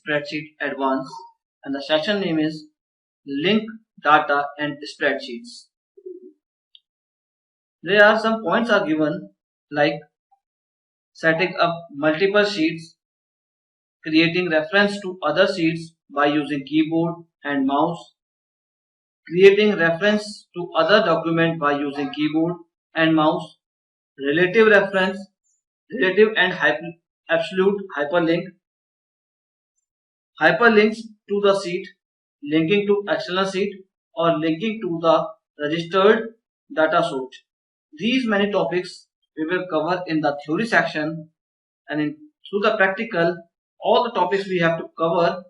Spreadsheet Advanced, and the section name is Link Data and Spreadsheets. There are some points are given like setting up multiple sheets, creating reference to other sheets by using keyboard and mouse, creating reference to other document by using keyboard and mouse, relative reference, relative and absolute hyperlink, hyperlinks to the sheet, linking to external sheet, or linking to the registered data source. These many topics we will cover in the theory section, and through the practical, all the topics we have to cover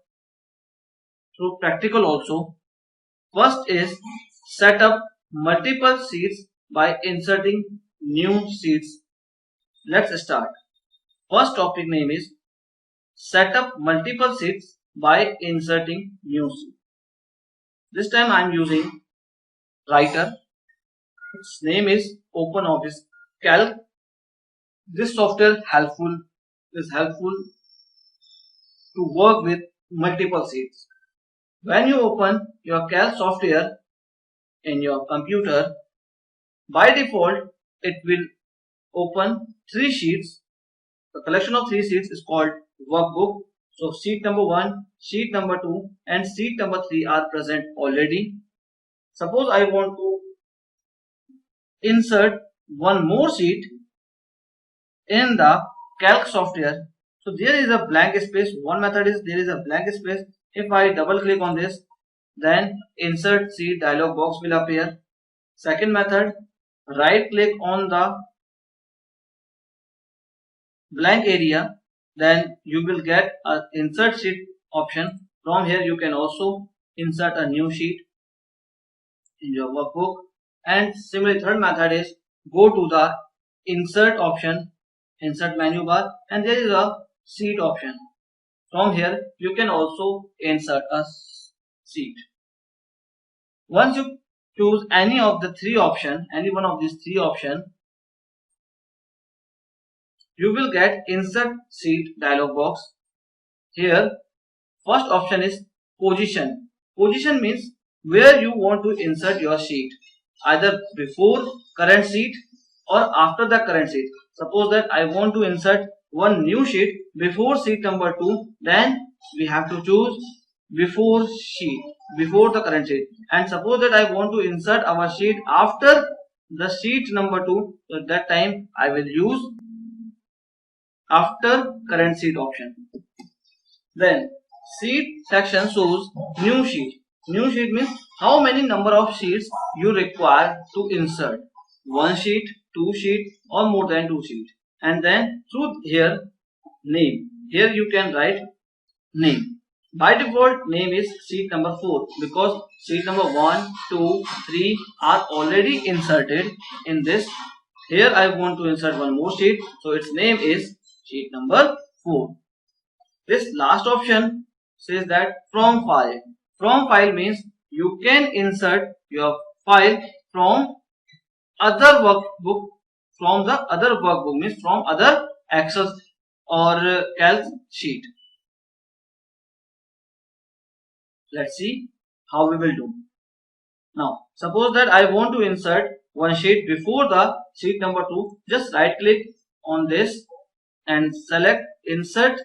through practical also. First is set up multiple sheets by inserting new sheets. Let's start. First topic name is set up multiple sheets by inserting new sheet. This time I am using Writer. Its name is OpenOffice Calc. This software is helpful to work with multiple sheets. When you open your Calc software in your computer, by default it will open 3 sheets. The collection of 3 sheets is called workbook. So sheet number 1, sheet number 2 and sheet number 3 are present already. Suppose I want to insert one more sheet in the Calc software. So there is a blank space. One method is there is a blank space. If I double click on this, then insert sheet dialog box will appear. Second method, right click on the blank area, then you will get a insert sheet option. From here you can also insert a new sheet in your workbook. And similarly, third method is go to the insert option, insert menu bar, and there is a sheet option. From here you can also insert a sheet. Once you choose any of the 3 option, any one of these 3 option, you will get insert sheet dialog box. Here first option is position. Position means where you want to insert your sheet, either before current sheet or after the current sheet. Suppose that I want to insert one new sheet before sheet number 2, then we have to choose before sheet, before the current sheet. And suppose that I want to insert our sheet after the sheet number 2, so at that time I will use after current sheet option. Then sheet section shows new sheet. New sheet means how many number of sheets you require to insert. 1 sheet, 2 sheet or more than 2 sheet. And then through here name. Here you can write name. By default name is sheet number 4 because sheet number 1, 2, 3 are already inserted in this. Here I want to insert one more sheet, so its name is sheet number 4. This last option says that from file. From file means you can insert your file from other workbook, from the other workbook means from other Excel or Calc sheet. Let's see how we will do. Now suppose that I want to insert one sheet before the sheet number 2. Just right click on this and select insert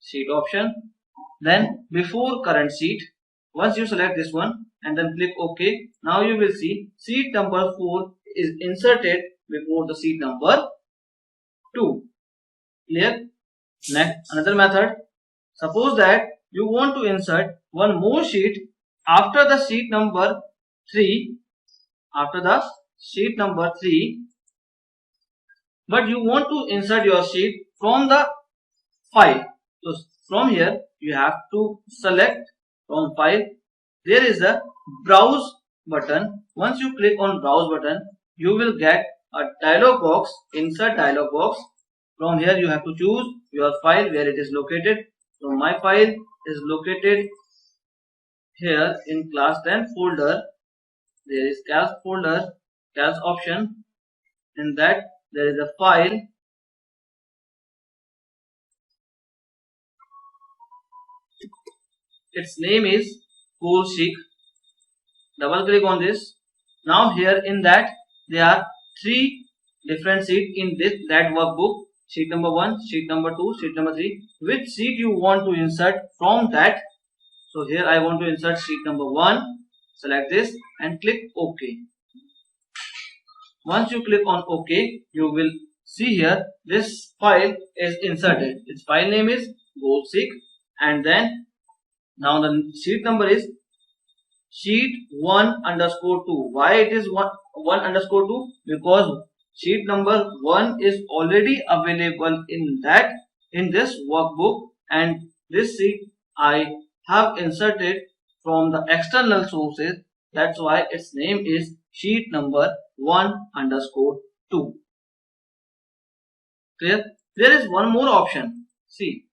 sheet option, then before current sheet. Once you select this one and then click OK, now you will see sheet number 4 is inserted before the sheet number 2. Clear? Next, another method. Suppose that you want to insert one more sheet after the sheet number 3, but you want to insert your sheet from the file. So from here you have to select from file. There is a browse button. Once you click on browse button, you will get a dialog box, insert dialog box. From here you have to choose your file where it is located. So my file is located here in class 10 folder. There is Calc folder, Calc option. In that there is a file. its name is Cool Sheet. Double click on this. Now here in that there are three different sheets in that workbook. Sheet number 1, sheet number 2, sheet number 3. Which sheet you want to insert from that? So here I want to insert sheet number 1. Select this and click OK. Once you click on OK, you will see here this file is inserted. Its file name is GoalSeek, and then now the sheet number is sheet 1 underscore 2. Why it is 1 underscore 2? Because sheet number 1 is already available in this workbook, and this sheet I have inserted from the external sources. That's why its name is sheet number 1 underscore 2. Clear? There is one more option. See,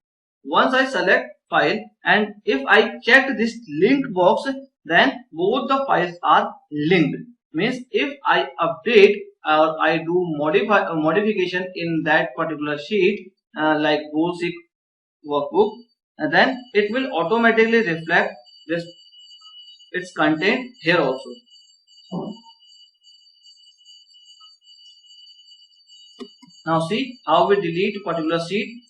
once I select file and if I check this link box, then both the files are linked. Means if I update or I do modification in that particular sheet like GoalSeek workbook, then it will automatically reflect its content here also. Now see how we delete particular sheet.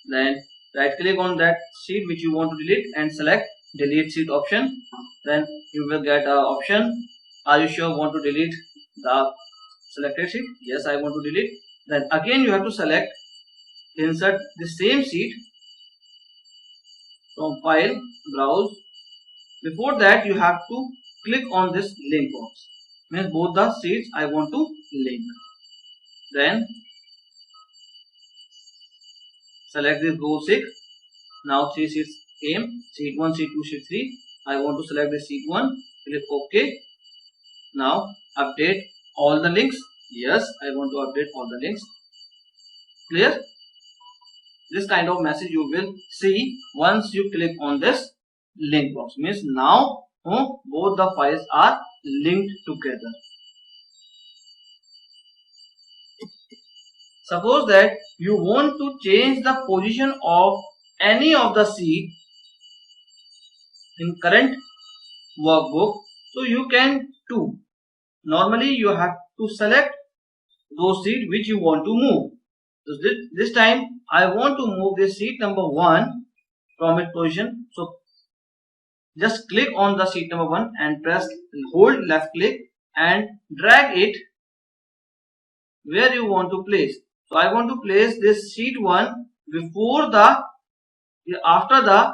Then right click on that sheet which you want to delete and select delete sheet option. Then you will get an option. Are you sure want to delete the selected sheet? Yes, I want to delete. Then again you have to select insert the same sheet from file, browse. Before that you have to click on this link box. Means both the sheets I want to link. Then select this GoalSeek. Now 3 sheets came, sheet 1, sheet 2, sheet 3. I want to select the sheet 1, click OK. Now update all the links. Yes, I want to update all the links. Clear? This kind of message you will see once you click on this link box. Means now both the files are linked together. Suppose that you want to change the position of any of the sheet in current workbook, so you can too. Normally you have to select those sheet which you want to move. So this time I want to move this sheet number 1 from its position. So just click on the sheet number 1 and hold left click and drag it where you want to place. So I want to place this sheet 1 after the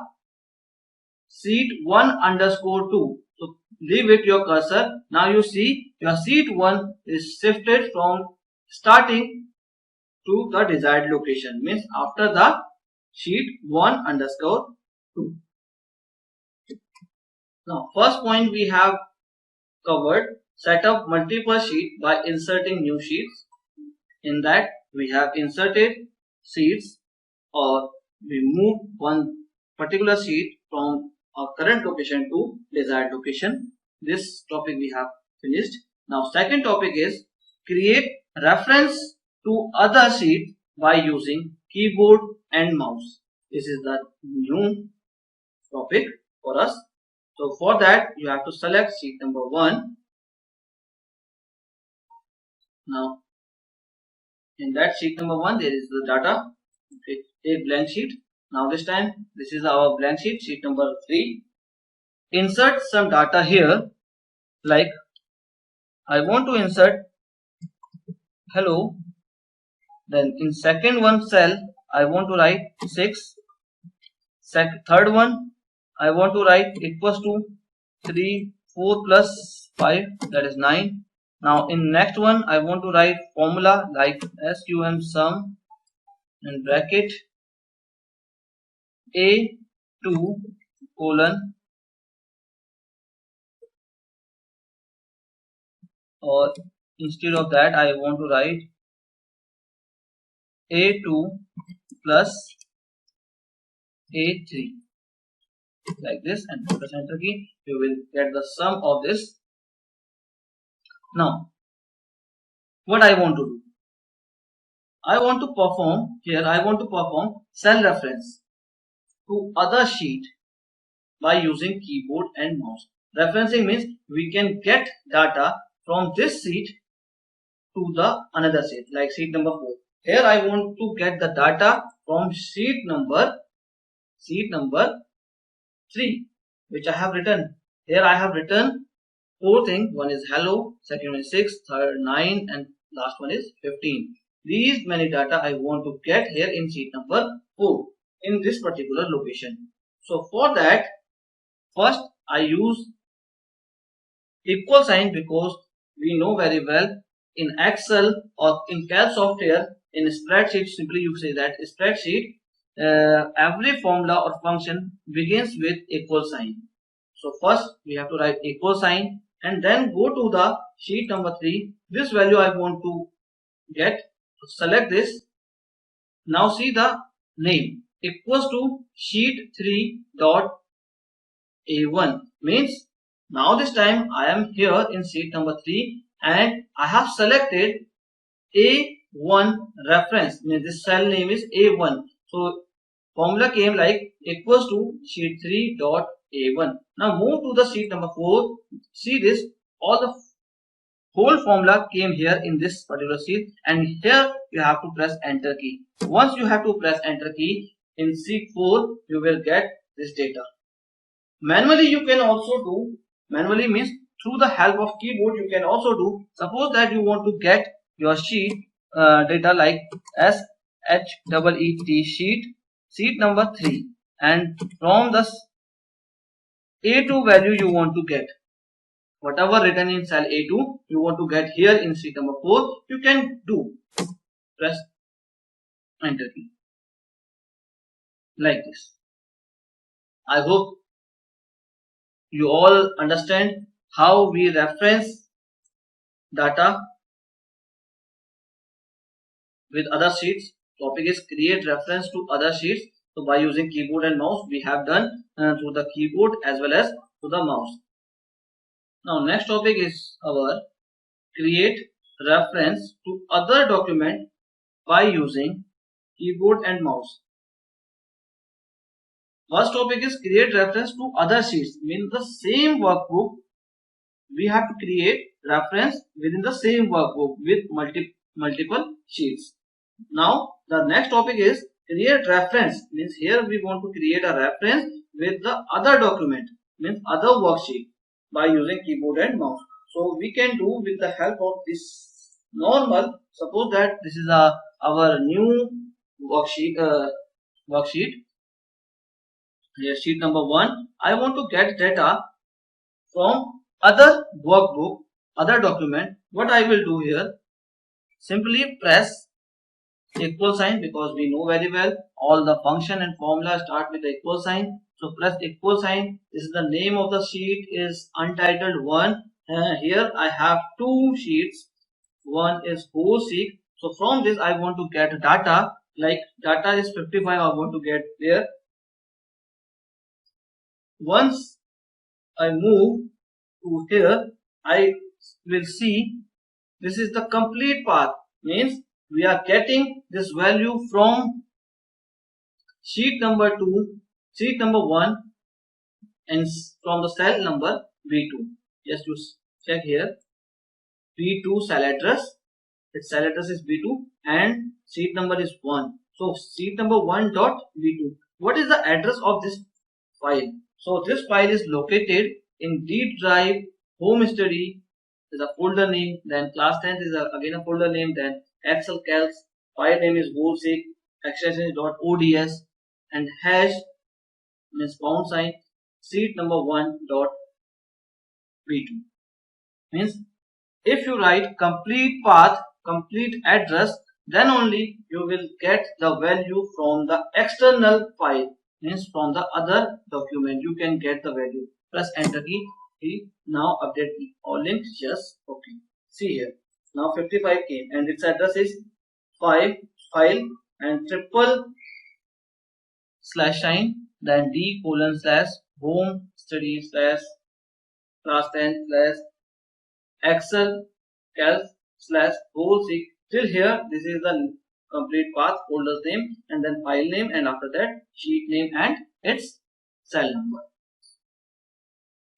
sheet 1 underscore 2. So leave it your cursor. Now you see your sheet 1 is shifted from starting to the desired location. Means after the sheet 1 underscore 2. Now first point we have covered, set up multiple sheets by inserting new sheets. In that we have inserted sheets or we moved one particular sheet from our current location to desired location. This topic we have finished. Now second topic is create reference to other sheets by using keyboard and mouse. This is the new topic for us. So for that you have to select sheet number 1. Now in that sheet number 1 there is the data. Okay, take blank sheet. Now this time this is our blank sheet number 3. Insert some data here, like I want to insert hello. Then in second one cell I want to write 6. Third one I want to write equals to 3, 4 plus 5, that is 9. Now in next one I want to write formula like sum sum and bracket A2 colon, or instead of that I want to write A2 plus A3 like this, and press enter key. You will get the sum of this. Now what I want to do, I want to perform cell reference to other sheet by using keyboard and mouse. Referencing means we can get data from this sheet to the another sheet, like sheet number 4. Here I want to get the data from sheet number 3, which I have written. Here I have written 4 things. One is hello, second one is 6, third 9, and last one is 15. These many data I want to get here in sheet number 4 in this particular location. So for that, first I use equal sign, because we know very well in Excel or in Calc software, in spreadsheet, simply you say that spreadsheet, every formula or function begins with equal sign. So first we have to write equal sign and then go to the sheet number 3. This value I want to get. Select this. Now see the name equals to sheet 3 dot A1, means now this time I am here in sheet number 3 and I have selected A1 reference, means this cell name is A1. So formula came like equals to sheet 3 dot A1. Now move to the sheet number 4. See this, all the whole formula came here in this particular sheet, and here you have to press enter key. Once you have to press enter key in sheet 4, you will get this data. Manually you can also do, manually means through the help of keyboard you can also do. Suppose that you want to get your sheet data like SHEET sheet number 3, and from the A2 value you want to get whatever written in cell A2 you want to get here in sheet number 4, you can do. Press enter key like this. I hope you all understand how we reference data with other sheets. Topic is create reference to other sheets. So by using keyboard and mouse we have done through the keyboard as well as through the mouse. Now next topic is our create reference to other document by using keyboard and mouse. First topic is create reference to other sheets, means the same workbook we have to create reference within the same workbook with multiple sheets. Now the next topic is create reference, means here we want to create a reference with the other document, means other worksheet by using keyboard and mouse. So we can do with the help of this normal. Suppose that this is our new worksheet. Here sheet number 1. I want to get data from other workbook, other document. What I will do here, simply press equal sign, because we know very well all the function and formula start with the equal sign. So press equal sign. This is the name of the sheet is untitled 1. Here I have 2 sheets. One is whole sheet. So from this I want to get data, like data is 55. I want to get there. Once I move to here, I will see this is the complete path, means we are getting this value from sheet number 2, sheet number 1, and from the cell number B2. Just to check here, B2 cell address, its cell address is B2 and sheet number is 1. So sheet number 1 dot B2. What is the address of this file? So this file is located in D drive, home study is a folder name, then class 10 is again a folder name, then Excel Calc, file name is goalseek, extension is .ods, and hash means pound sign, sheet number 1 dot B2. Means if you write complete path, complete address, then only you will get the value from the external file, means from the other document you can get the value. Press enter key. Now update all links. Yes, okay. See here. Now 55 came and its address is 5 file and triple slash sign, then D : home study / class 10 / Excel Calc / goalseek. Till here this is the complete path, folder name and then file name, and after that sheet name and its cell number.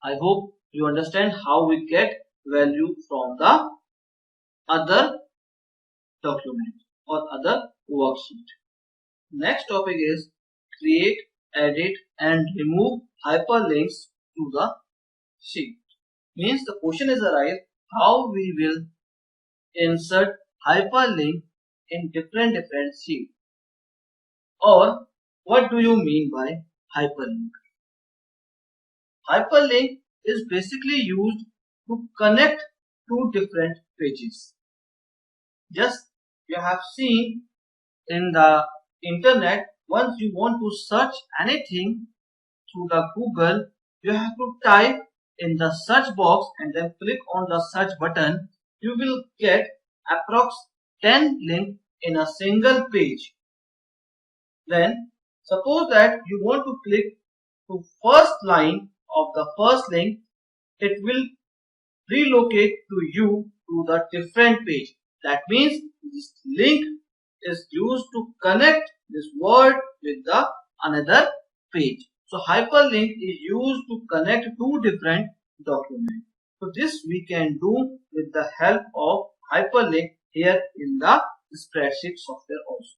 I hope you understand how we get value from the other document or other worksheet. Next topic is create, edit and remove hyperlinks to the sheet. Means the question is arise how we will insert hyperlink in different sheets, or what do you mean by hyperlink? Hyperlink is basically used to connect two different pages. Just you have seen in the internet, once you want to search anything through the Google, you have to type in the search box and then click on the search button. You will get approx 10 links in a single page. Then suppose that you want to click to first line of the first link, it will relocate to you to the different page. That means this link is used to connect this word with the another page. So hyperlink is used to connect two different documents. So this we can do with the help of hyperlink here in the spreadsheet software also.